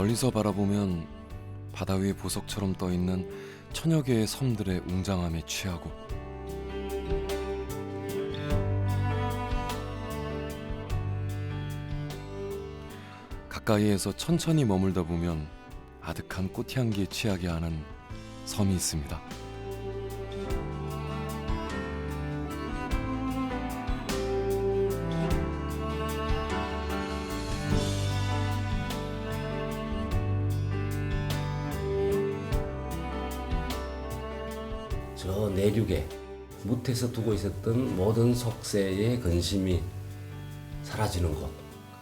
멀리서 바라보면 바다 위에 보석처럼 떠있는 천여 개의 섬들의 웅장함에 취하고 가까이에서 천천히 머물다 보면 아득한 꽃향기에 취하게 하는 섬이 있습니다. 저 내륙에 무태에서 두고 있었던 모든 속세의 근심이 사라지는 곳,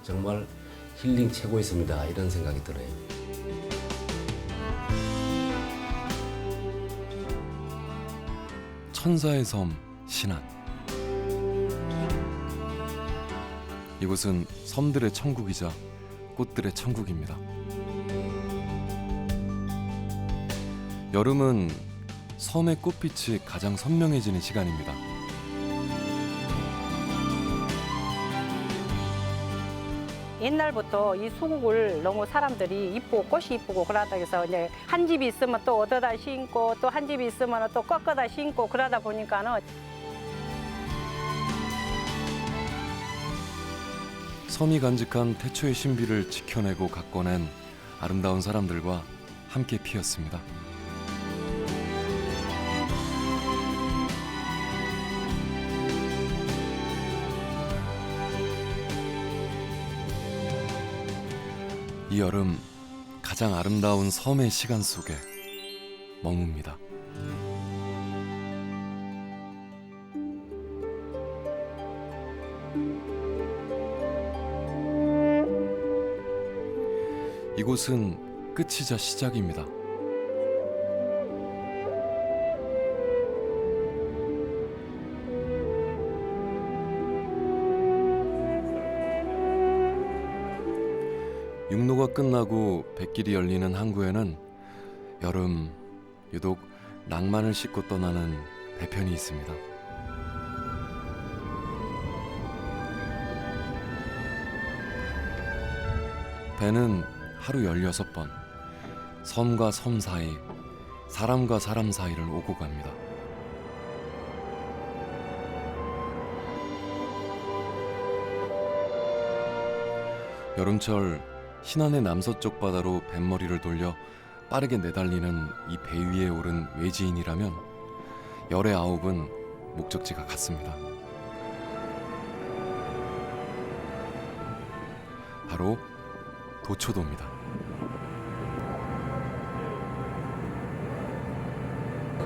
정말 힐링 최고의 섬이다 이런 생각이 들어요. 천사의 섬 신안. 이곳은 섬들의 천국이자 꽃들의 천국입니다. 여름은 섬의 꽃빛이 가장 선명해지는 시간입니다. 옛날부터 이 수국을 너무 사람들이 이쁘고 꽃이 이쁘고 그러다 해서 이제 한 집이 있으면 또 얻어다 심고 또 한 집이 있으면 또 꺾어다 심고 그러다 보니까는 섬이 간직한 태초의 신비를 지켜내고 가꿔낸 아름다운 사람들과 함께 피었습니다. 이 여름 가장 아름다운 섬의 시간 속에 머뭅니다. 이곳은 끝이자 시작입니다. 육로가 끝나고 뱃길이 열리는 항구에는 여름 유독 낭만을 싣고 떠나는 배편이 있습니다. 배는 하루 16번 섬과 섬 사이, 사람과 사람 사이를 오고 갑니다. 여름철 신안의 남서쪽 바다로 뱃머리를 돌려 빠르게 내달리는 이 배 위에 오른 외지인이라면 열의 아홉은 목적지가 같습니다. 바로 도초도입니다.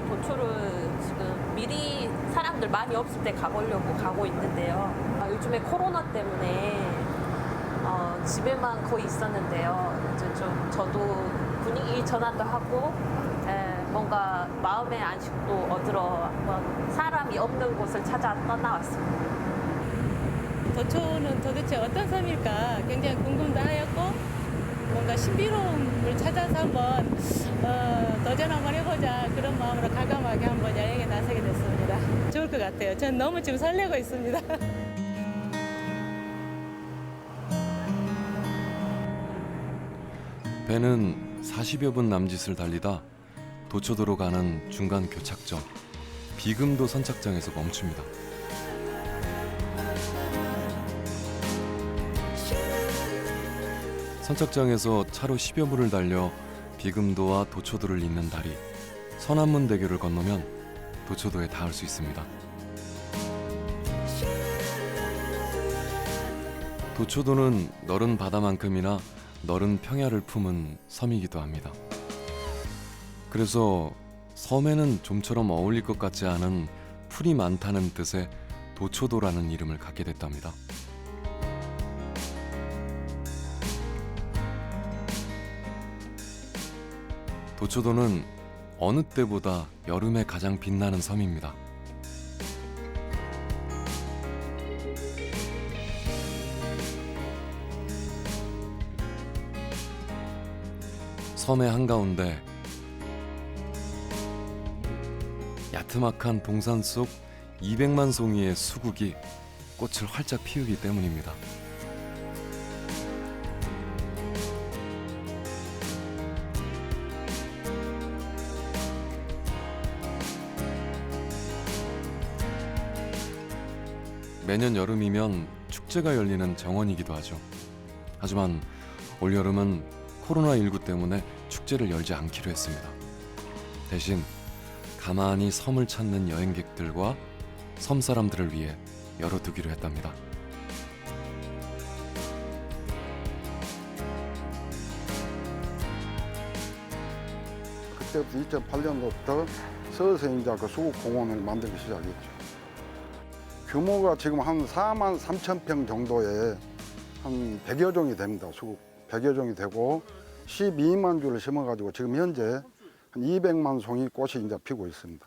도초를 지금 미리 사람들 많이 없을 때 가보려고 가고 있는데요. 요즘에 코로나 때문에 집에만 거의 있었는데요. 이제 좀 저도 분위기 전환도 하고 뭔가 마음의 안식도 얻으러 한번 사람이 없는 곳을 찾아 떠나왔습니다. 도초는 도대체 어떤 섬일까 굉장히 궁금도 하였고 뭔가 신비로움을 찾아서 한번 도전 한번 해보자 그런 마음으로 과감하게 한번 여행에 나서게 됐습니다. 좋을 것 같아요. 전 너무 지금 설레고 있습니다. 배는 40여 분 남짓을 달리다 도초도로 가는 중간 교착점 비금도 선착장에서 멈춥니다. 선착장에서 차로 10여 분을 달려 비금도와 도초도를 잇는 다리 서남문대교를 건너면 도초도에 닿을 수 있습니다. 도초도는 너른 바다만큼이나 너른 평야를 품은 섬이기도 합니다. 그래서 섬에는 좀처럼 어울릴 것 같지 않은 풀이 많다는 뜻의 도초도라는 이름을 갖게 됐답니다. 도초도는 어느 때보다 여름에 가장 빛나는 섬입니다. 섬의 한가운데 야트막한 동산 속 200만 송이의 수국이 꽃을 활짝 피우기 때문입니다. 매년 여름이면 축제가 열리는 정원이기도 하죠. 하지만 올 여름은 코로나19 때문에 축제를 열지 않기로 했습니다. 대신 가만히 섬을 찾는 여행객들과 섬 사람들을 위해 열어두기로 했답니다. 그때부터 2008년도부터 서서히 이제 그 수국공원을 만들기 시작했죠. 규모가 지금 한 4만 3천 평 정도에 한 100여 종이 됩니다. 수국 100여 종이 되고 12만 줄을 심어가지고 지금 현재 한 200만 송이 꽃이 이제 피고 있습니다.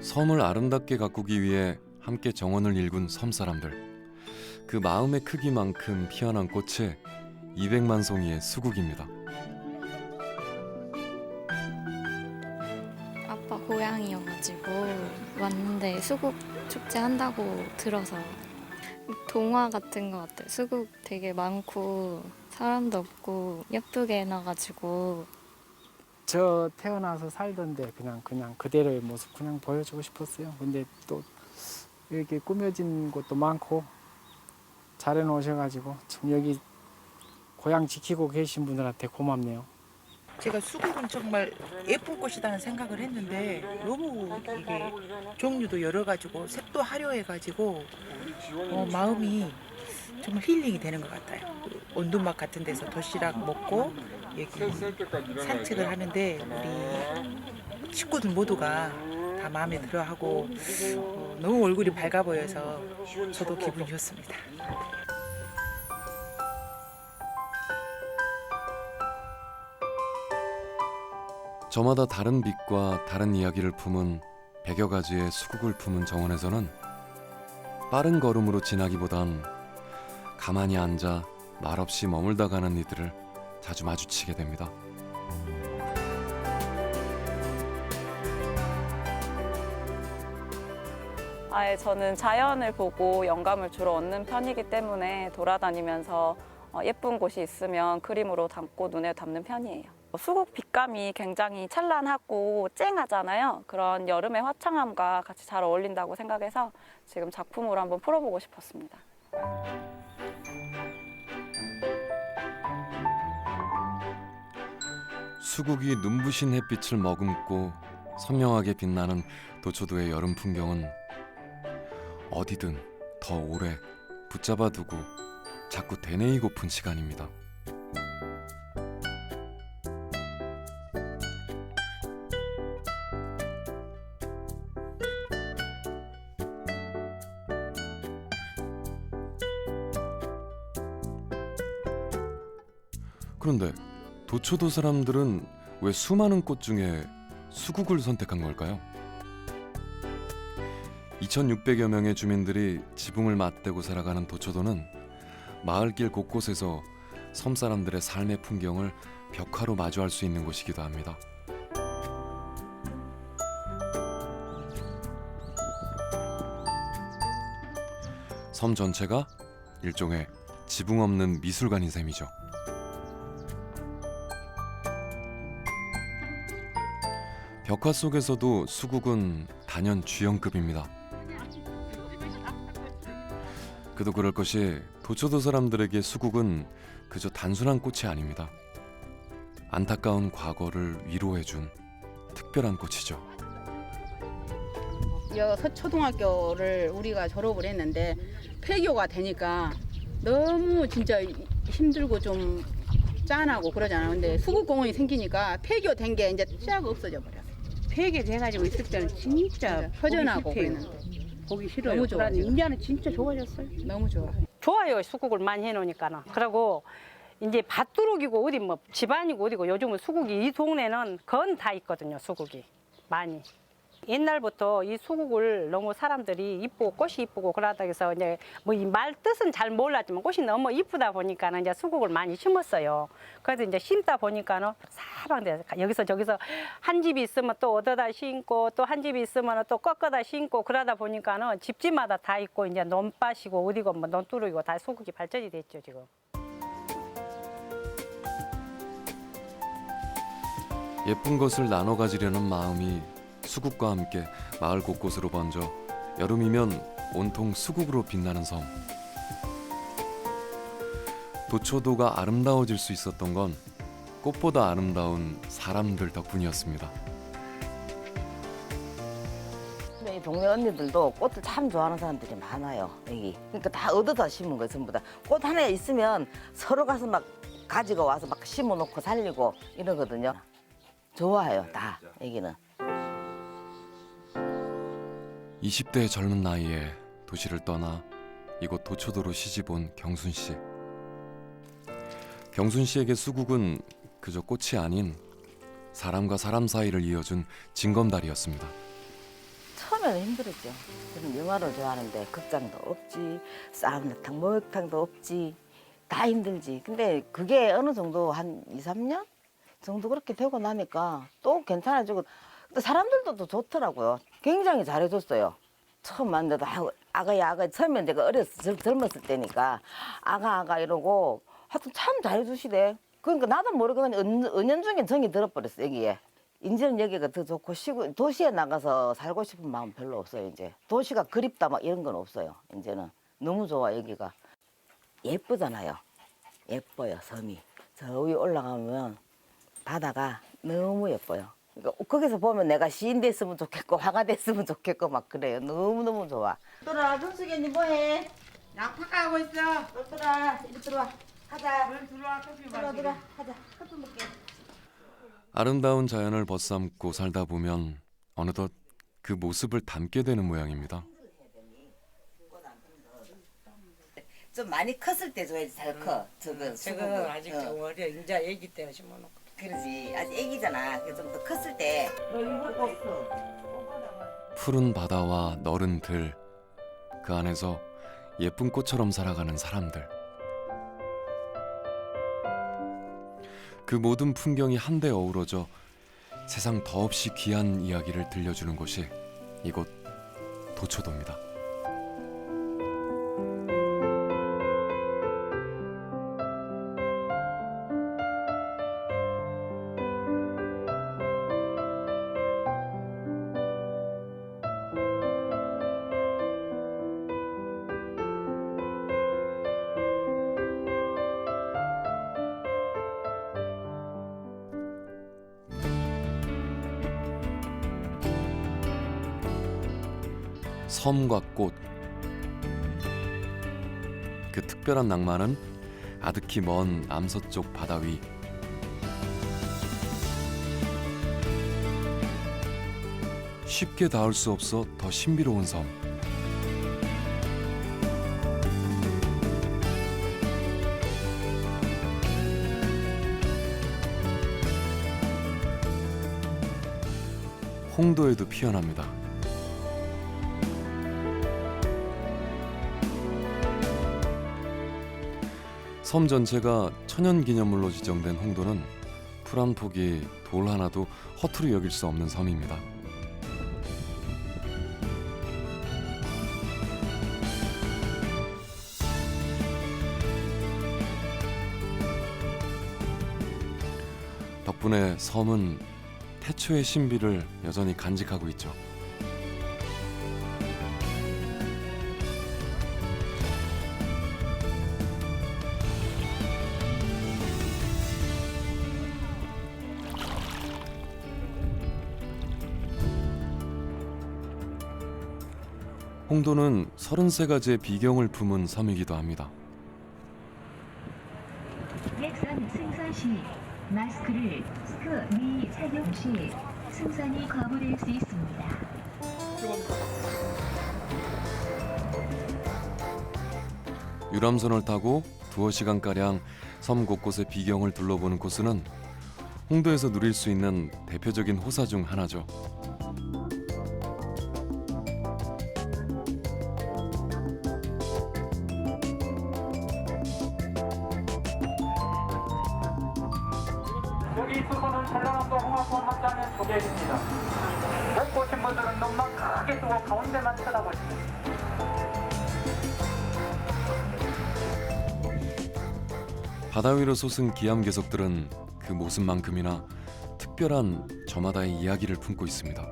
섬을 아름답게 가꾸기 위해 함께 정원을 일군 섬 사람들. 그 마음의 크기만큼 피어난 꽃이 200만 송이의 수국입니다. 아빠 고향이어가지고 왔는데 수국 축제 한다고 들어서 동화 같은 것 같아요. 수국 되게 많고 사람도 없고 예쁘게 해놔가지고 저 태어나서 살던데 그냥 그대로의 모습 그냥 보여주고 싶었어요. 근데 또 이렇게 꾸며진 곳도 많고 잘 해놓으셔가지고 참 여기 고향 지키고 계신 분들한테 고맙네요. 제가 수국은 정말 예쁜 꽃이라는 생각을 했는데 너무 이게 종류도 여러 가지고 색도 화려해가지고 마음이 정말 힐링이 되는 것 같아요. 온두막 같은 데서 도시락 먹고 여기 산책을 하는데 우리 식구들 모두가 다 마음에 들어하고 너무 얼굴이 밝아 보여서 저도 기분이 좋습니다. 저마다 다른 빛과 다른 이야기를 품은 100여 가지의 수국을 품은 정원에서는 빠른 걸음으로 지나기보단 가만히 앉아 말없이 머물다 가는 이들을 자주 마주치게 됩니다. 저는 자연을 보고 영감을 주로 얻는 편이기 때문에 돌아다니면서 예쁜 곳이 있으면 그림으로 담고 눈에 담는 편이에요. 수국 빛감이 굉장히 찬란하고 쨍하잖아요. 그런 여름의 화창함과 같이 잘 어울린다고 생각해서 지금 작품으로 한번 풀어보고 싶었습니다. 수국이 눈부신 햇빛을 머금고 선명하게 빛나는 도초도의 여름 풍경은 어디든 더 오래 붙잡아 두고 자꾸 되뇌이고픈 시간입니다. 그런데 도초도 사람들은 왜 수많은 꽃 중에 수국을 선택한 걸까요? 2,600여 명의 주민들이 지붕을 맞대고 살아가는 도초도는 마을길 곳곳에서 섬 사람들의 삶의 풍경을 벽화로 마주할 수 있는 곳이기도 합니다. 섬 전체가 일종의 지붕 없는 미술관인 셈이죠. 벽화 속에서도 수국은 단연 주연급입니다. 그도 그럴 것이 도초도 사람들에게 수국은 그저 단순한 꽃이 아닙니다. 안타까운 과거를 위로해준 특별한 꽃이죠. 서초등학교를 우리가 졸업을 했는데 폐교가 되니까 너무 진짜 힘들고 좀 짠하고 그러잖아요. 근데 수국공원이 생기니까 폐교된 게 이제 쫙 없어져 버렸어요. 폐교돼가지고 있을 때는 진짜 허전하고 보기 싫대요. 그랬는데 보기 싫어요. 너무 좋아. 인자는 진짜 좋아졌어요. 너무 좋아. 좋아요. 수국을 많이 해놓으니까는. 그리고 이제 밭두룩이고 어디 뭐 집안이고 어디고 요즘은 수국이 이 동네는 건 다 있거든요. 수국이 많이. 옛날부터 이 수국을 너무 사람들이 이쁘고 꽃이 이쁘고 그러다 해서 이제 뭐 이 말 뜻은 잘 몰랐지만 꽃이 너무 이쁘다 보니까는 이제 수국을 많이 심었어요. 그래서 이제 심다 보니까는 사방대 여기서 저기서 한 집이 있으면 또 얻어다 심고 또 한 집이 있으면 또 꺾어다 심고 그러다 보니까는 집집마다 다 있고 이제 논밭이고 어디고 뭐 논두룩이고 다 수국이 발전이 됐죠 지금. 예쁜 것을 나눠 가지려는 마음이 수국과 함께 마을 곳곳으로 번져 여름이면 온통 수국으로 빛나는 섬. 도초도가 아름다워질 수 있었던 건 꽃보다 아름다운 사람들 덕분이었습니다. 이 동네 언니들도 꽃을 참 좋아하는 사람들이 많아요, 여기. 그러니까 다 얻어서 심은 거예요, 전부 다. 꽃 하나 있으면 서로 가서 막 가지고 와서 막 심어놓고 살리고 이러거든요. 좋아해요, 다, 여기는. 20대의 젊은 나이에 도시를 떠나 이곳 도초도로 시집온 경순 씨. 경순 씨에게 수국은 그저 꽃이 아닌 사람과 사람 사이를 이어준 징검다리였습니다. 처음에는 힘들었죠. 저는 영화를 좋아하는데 극장도 없지, 사우나탕, 목욕탕도 없지, 다 힘들지. 근데 그게 어느 정도 한 2, 3년 정도 그렇게 되고 나니까 또 괜찮아지고, 근데 사람들도 또 좋더라고요. 굉장히 잘해줬어요. 처음 만나도 아가야 처음에 내가 젊었을 때니까 아가 이러고 하여튼 참 잘해주시대. 그러니까 나도 모르게 그냥 은연중에 정이 들어버렸어, 여기에. 이제는 여기가 더 좋고, 도시에 나가서 살고 싶은 마음 별로 없어요, 이제. 도시가 그립다 막 이런 건 없어요, 이제는. 너무 좋아, 여기가. 예쁘잖아요. 예뻐요, 섬이. 저 위에 올라가면 바다가 너무 예뻐요. 그러니까 거기서 보면 내가 시인 됐으면 좋겠고 화가 됐으면 좋겠고 막 그래요. 너무너무 좋아. 얘들아, 정숙이 언니 뭐해? 양파 까고 있어. 얘들아, 이리 들어와. 하자. 들어와, 커피 마시게. 들어와. 하자. 커피 먹게. 아름다운 자연을 벗삼고 살다 보면 어느덧 그 모습을 담게 되는 모양입니다. 좀 많이 컸을 때 줘야지 잘 커. 저거 아직 좀 어려. 이제 애기 때 심어놓고. 그러지. 아직 애기잖아. 좀 더 컸을 때. 너 이거 없어. 푸른 바다와 너른 들, 그 안에서 예쁜 꽃처럼 살아가는 사람들. 그 모든 풍경이 한데 어우러져 세상 더없이 귀한 이야기를 들려주는 곳이 이곳 도초도입니다. 섬과 꽃, 그 특별한 낭만은 아득히 먼 남서쪽 바다 위. 쉽게 닿을 수 없어 더 신비로운 섬. 홍도에도 피어납니다. 섬 전체가 천연기념물로 지정된 홍도는 풀 한 폭이 돌 하나도 허투루 여길 수 없는 섬입니다. 덕분에 섬은 태초의 신비를 여전히 간직하고 있죠. 홍도는 33가지의 비경을 품은 섬이기도 합니다. 액상 승선 시 마스크를 미 착용 시 승선이 거부될 수 있습니다. 유람선을 타고 두어 시간가량 섬 곳곳의 비경을 둘러보는 코스는 홍도에서 누릴 수 있는 대표적인 호사 중 하나죠. 여기 수소는 전라남도 홍합군 합자면 조개입니다. 못 보신 분들은 눈만 크게 뜨고 가운데만 쳐다보십시오. 바다 위로 솟은 기암괴석들은 그 모습만큼이나 특별한 저마다의 이야기를 품고 있습니다.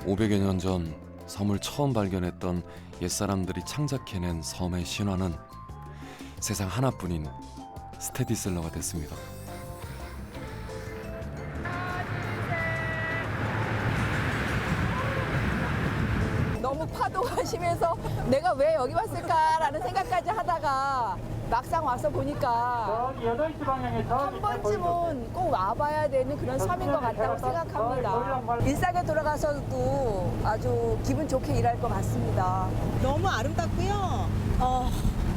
(500여 년) 전 섬을 처음 발견했던 옛사람들이 창작해낸 섬의 신화는 세상 하나뿐인 스테디셀러가 됐습니다. 너무 파도가 심해서 내가 왜 여기 왔을까라는 생각까지 하다가 막상 와서 보니까 8시 방향에 한 번쯤은 꼭 와봐야 되는 그런 섬인 것 같다고 생각합니다. 일상에 돌아가서도 아주 기분 좋게 일할 것 같습니다. 너무 아름답고요.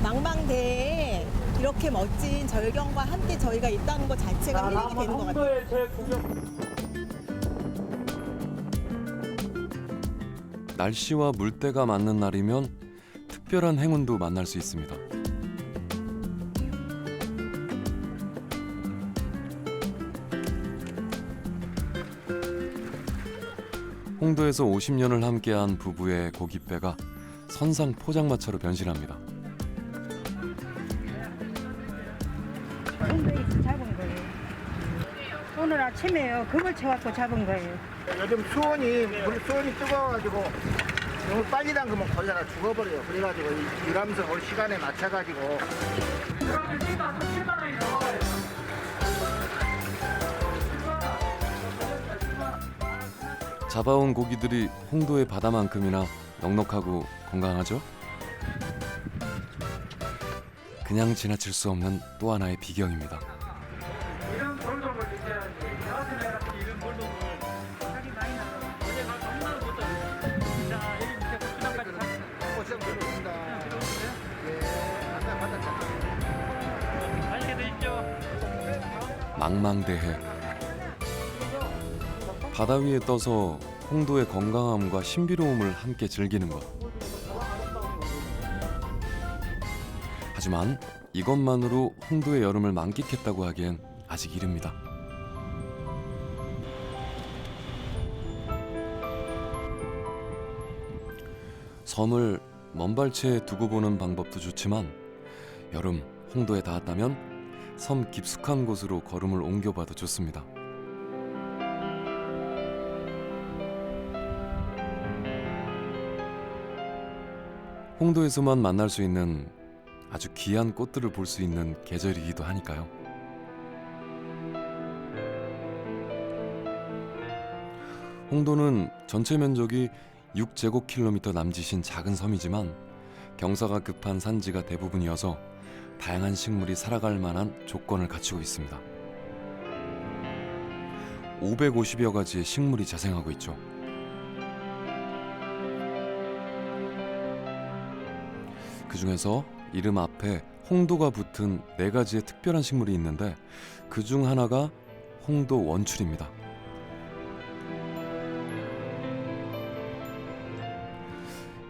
망망대해에 이렇게 멋진 절경과 함께 저희가 있다는 것 자체가 힐링이 되는 것 같아요. 날씨와 물때가 맞는 날이면 특별한 행운도 만날 수 있습니다. 홍도에서 50년을 함께한 부부의 고깃배가 선상 포장마차로 변신합니다. 홍도에서 잡은 거예요. 오늘 아침에요. 그걸 쳐갖고 잡은 거예요. 요즘 수온이 뜨거워가지고 너무 빨리 담그면 거의 다 죽어버려요. 그래가지고 이 유람선 올 시간에 맞춰가지고. 잡아온 고기들이 홍도의 바다만큼이나 넉넉하고 건강하죠? 그냥 지나칠 수 없는 또 하나의 비경입니다. 이런 돌돔을 드셔야지. 이런 돌돔을 살이 많이 나서 어제가 정말 못 잡았어요. 자, 여기 밑에 고추장까지 샀어요. 고추장 들어옵니다. 맛있게 드십시오. 망망대해. 바다 위에 떠서 홍도의 건강함과 신비로움을 함께 즐기는 것. 하지만 이것만으로 홍도의 여름을 만끽했다고 하기엔 아직 이릅니다. 섬을 먼발치에 두고 보는 방법도 좋지만 여름 홍도에 닿았다면 섬 깊숙한 곳으로 걸음을 옮겨봐도 좋습니다. 홍도에서만 만날 수 있는 아주 귀한 꽃들을 볼 수 있는 계절이기도 하니까요. 홍도는 전체 면적이 6제곱킬로미터 남짓인 작은 섬이지만 경사가 급한 산지가 대부분이어서 다양한 식물이 살아갈 만한 조건을 갖추고 있습니다. 550여 가지의 식물이 자생하고 있죠. 그 중에서 이름 앞에 홍도가 붙은 4가지의 특별한 식물이 있는데 그 중 하나가 홍도 원출입니다.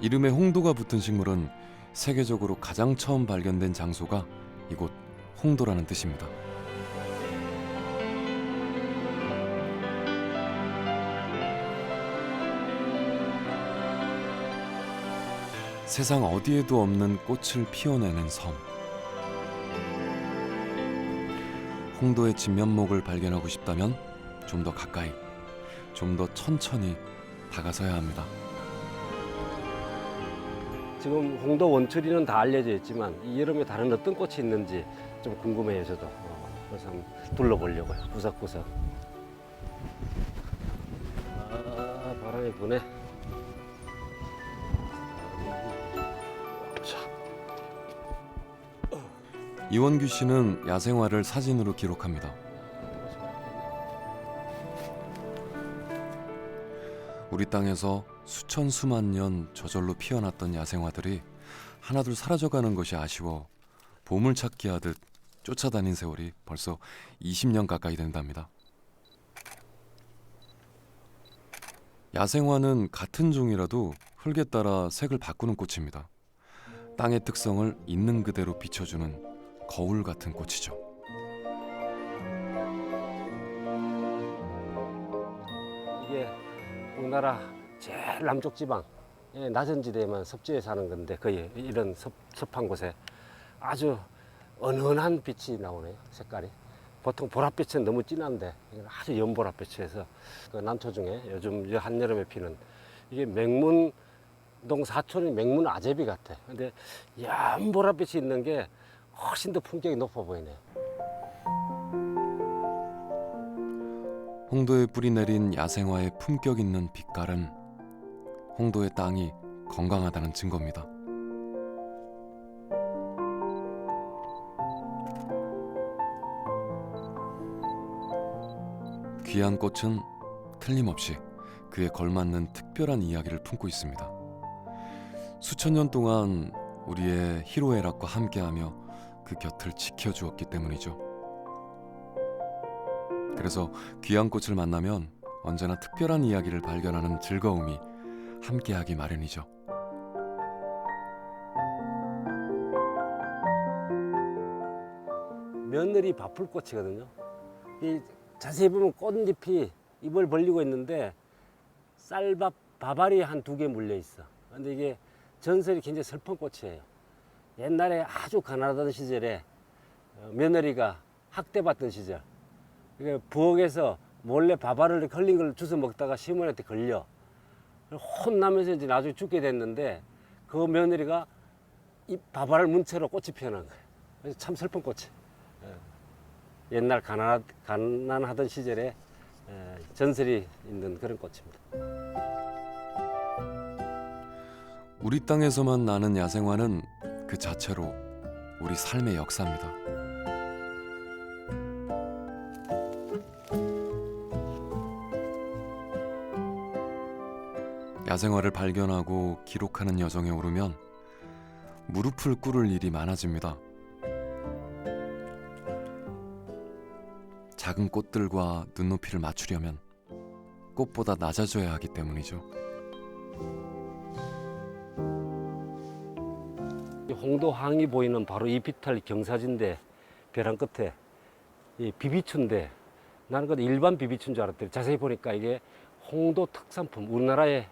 이름에 홍도가 붙은 식물은 세계적으로 가장 처음 발견된 장소가 이곳 홍도라는 뜻입니다. 세상 어디에도 없는 꽃을 피워내는 섬. 홍도의 진면목을 발견하고 싶다면 좀 더 가까이, 좀 더 천천히 다가서야 합니다. 지금 홍도 원추리는 다 알려져 있지만 이 여름에 다른 어떤 꽃이 있는지 좀 궁금해요, 저도. 그래서 한번 둘러보려고요, 구석구석. 아, 바람이 부네. 이원규 씨는 야생화를 사진으로 기록합니다. 우리 땅에서 수천 수만 년 저절로 피어났던 야생화들이 하나둘 사라져가는 것이 아쉬워 보물찾기 하듯 쫓아다닌 세월이 벌써 20년 가까이 된답니다. 야생화는 같은 종이라도 흙에 따라 색을 바꾸는 꽃입니다. 땅의 특성을 있는 그대로 비춰주는 거울 같은 꽃이죠. 이게 우리나라 제일 남쪽 지방 낮은 지대에만 섭지에 사는 건데 거의 이런 습한 곳에 아주 은은한 빛이 나오네요. 색깔이. 보통 보랏빛은 너무 진한데 이건 아주 연보랏빛이어서 그 난초 중에 요즘 한여름에 피는 이게 맹문동 사촌이 맹문 아제비 같아. 근데 연보랏빛이 있는 게 훨씬 더 품격이 높아 보이네요. 홍도에 뿌리 내린 야생화의 품격 있는 빛깔은 홍도의 땅이 건강하다는 증거입니다. 귀한 꽃은 틀림없이 그에 걸맞는 특별한 이야기를 품고 있습니다. 수천 년 동안 우리의 희로애락과 함께하며 그 곁을 지켜주었기 때문이죠. 그래서 귀한 꽃을 만나면 언제나 특별한 이야기를 발견하는 즐거움이 함께하기 마련이죠. 며느리 바풀꽃이거든요. 이 자세히 보면 꽃잎이 입을 벌리고 있는데 쌀밥 밥알이 한 2개 물려 있어. 근데 이게 전설이 굉장히 슬픈 꽃이에요. 옛날에 아주 가난하던 시절에 며느리가 학대받던 시절, 부엌에서 몰래 밥알을 흘린 걸 주워 먹다가 시어머니한테 걸려 혼나면서 이제 나중에 죽게 됐는데 그 며느리가 이 밥알을 문 채로 꽃이 피어난 거예요. 그래서 참 슬픈 꽃이. 옛날 가난하던 시절에 전설이 있는 그런 꽃입니다. 우리 땅에서만 나는 야생화는 그 자체로 우리 삶의 역사입니다. 야생화를 발견하고 기록하는 여정에 오르면 무릎을 꿇을 일이 많아집니다. 작은 꽃들과 눈높이를 맞추려면 꽃보다 낮아져야 하기 때문이죠. 홍도 항이 보이는 바로 이 비탈 경사진데 벼랑 끝에 이 비비추인데 나는 그 일반 비비추인 줄 알았더니 자세히 보니까 이게 홍도 특산품, 우리나라에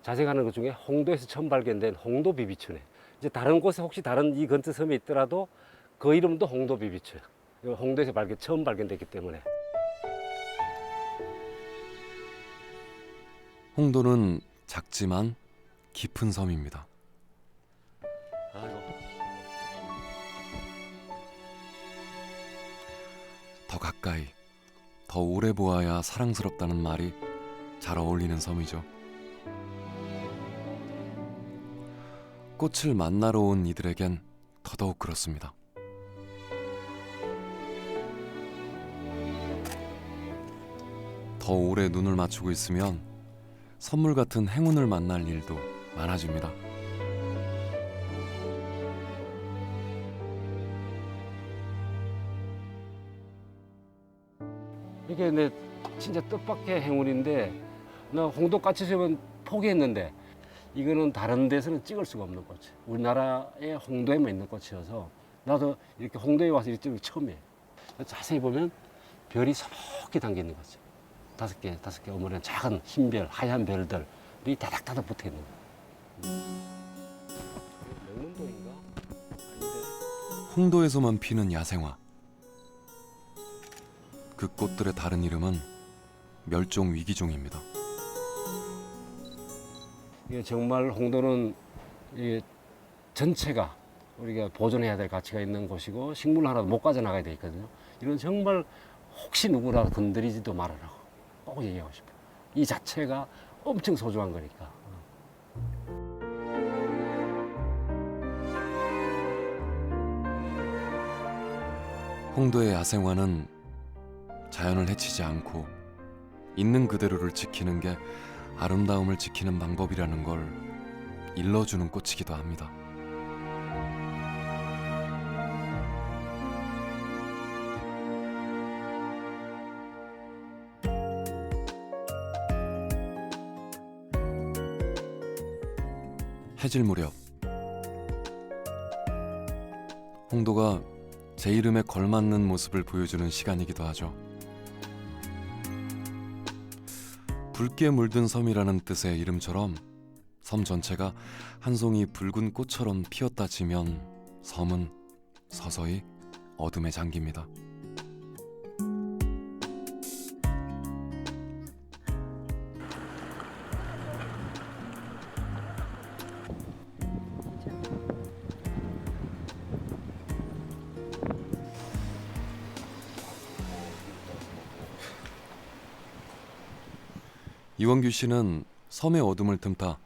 자생하는 것 중에 홍도에서 처음 발견된 홍도 비비추네. 이제 다른 곳에 혹시 다른 이 근처 섬에 있더라도 그 이름도 홍도 비비추야. 홍도에서 처음 발견됐기 때문에. 홍도는 작지만 깊은 섬입니다. 더 가까이, 더 오래 보아야 사랑스럽다는 말이 잘 어울리는 섬이죠. 꽃을 만나러 온 이들에겐 더더욱 그렇습니다. 더 오래 눈을 맞추고 있으면 선물 같은 행운을 만날 일도 많아집니다. 이게 내 진짜 뜻밖의 행운인데 나 홍도 까치수염은 포기했는데 이거는 다른 데서는 찍을 수가 없는 꽃이. 우리나라의 홍도에만 있는 꽃이어서 나도 이렇게 홍도에 와서 이렇게 찍는 게 처음이에요. 자세히 보면 별이 서먹히 담겨 있는 거죠. 5개 어머니는 작은 흰별, 하얀 별들이 다닥다닥 붙어 있는 거예요. 명문도인가? 홍도에서만 피는 야생화. 그 꽃들의 다른 이름은 멸종 위기종입니다. 이게 정말 홍도는 이게 전체가 우리가 보존해야 될 가치가 있는 곳이고 식물 하나도 못 가져나가야 돼 있거든요. 이런 정말 혹시 누구나 건드리지도 말아라고 꼭 얘기하고 싶어요. 이 자체가 엄청 소중한 거니까. 홍도의 야생화는 자연을 해치지 않고 있는 그대로를 지키는 게 아름다움을 지키는 방법이라는 걸 일러주는 꽃이기도 합니다. 해질 무렵 홍도가 제 이름에 걸맞는 모습을 보여주는 시간이기도 하죠. 붉게 물든 섬이라는 뜻의 이름처럼 섬 전체가 한 송이 붉은 꽃처럼 피었다 치면 섬은 서서히 어둠에 잠깁니다. 이원규 씨는 섬의 어둠을 틈타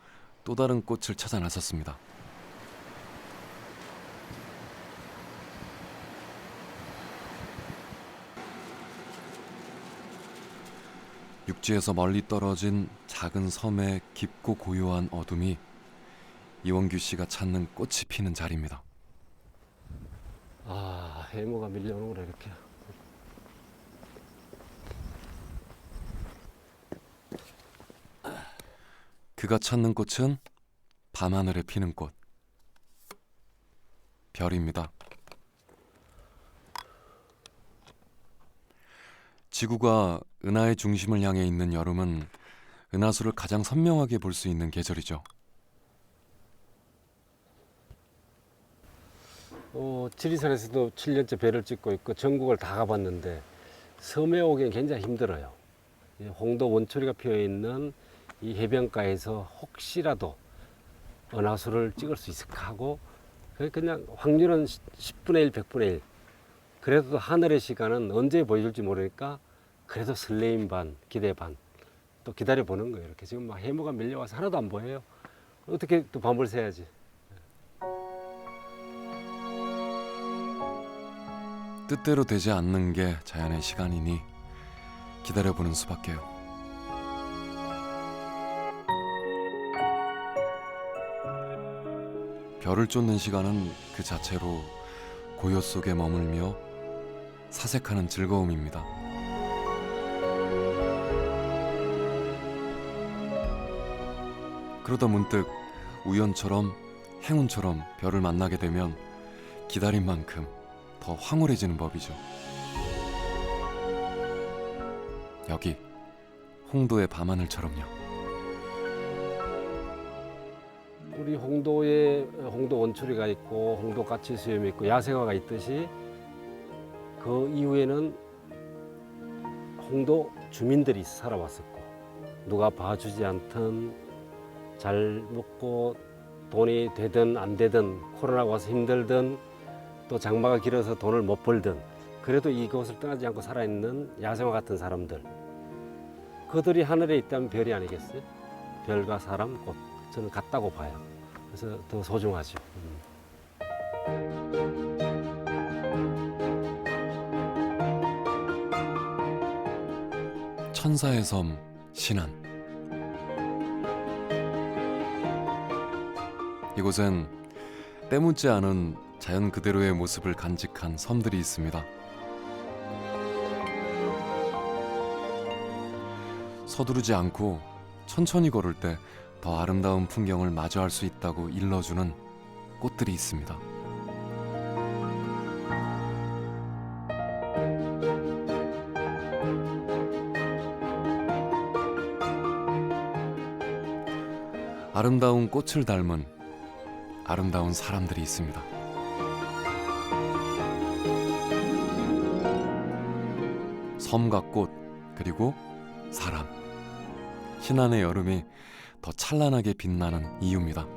또 다른 꽃을 찾아 나섰습니다. 육지에서 멀리 떨어진 작은 섬의 깊고 고요한 어둠이 이원규 씨가 찾는 꽃이 피는 자리입니다. 아, 해모가 밀려오는구나 이렇게. 그가 찾는 꽃은 밤하늘에 피는 꽃, 별입니다. 지구가 은하의 중심을 향해 있는 여름은 은하수를 가장 선명하게 볼 수 있는 계절이죠. 지리산에서도 7년째 배를 찍고 있고 전국을 다 가봤는데 섬에 오기엔 굉장히 힘들어요. 홍도 원초리가 피어 있는 이 해변가에서 혹시라도 은하수를 찍을 수 있을까 하고 그냥 확률은 10분의 1, 100분의 1. 그래도 하늘의 시간은 언제 보여줄지 모르니까 그래도 설레임 반, 기대 반 또 기다려보는 거예요. 이렇게 지금 막 해모가 밀려와서 하나도 안 보여요. 어떻게 또 밤을 새야지. 뜻대로 되지 않는 게 자연의 시간이니 기다려보는 수밖에요. 별을 쫓는 시간은 그 자체로 고요 속에 머물며 사색하는 즐거움입니다. 그러다 문득 우연처럼 행운처럼 별을 만나게 되면 기다린 만큼 더 황홀해지는 법이죠. 여기 홍도의 밤하늘처럼요. 우리 홍도에 홍도 원초리가 있고 홍도 까치 수염이 있고 야생화가 있듯이 그 이후에는 홍도 주민들이 살아왔었고 누가 봐주지 않던 잘 먹고 돈이 되든 안 되든 코로나가 와서 힘들든 또 장마가 길어서 돈을 못 벌든 그래도 이곳을 떠나지 않고 살아있는 야생화 같은 사람들 그들이 하늘에 있다면 별이 아니겠어요? 별과 사람, 꽃 저는 같다고 봐요. 그래서 더 소중하죠. 천사의 섬 신안. 이곳엔 때묻지 않은 자연 그대로의 모습을 간직한 섬들이 있습니다. 서두르지 않고 천천히 걸을 때 더 아름다운 풍경을 마주할 수 있다고 일러주는 꽃들이 있습니다. 아름다운 꽃을 닮은 아름다운 사람들이 있습니다. 섬과 꽃, 그리고 사람. 신안의 여름이 더 찬란하게 빛나는 이유입니다.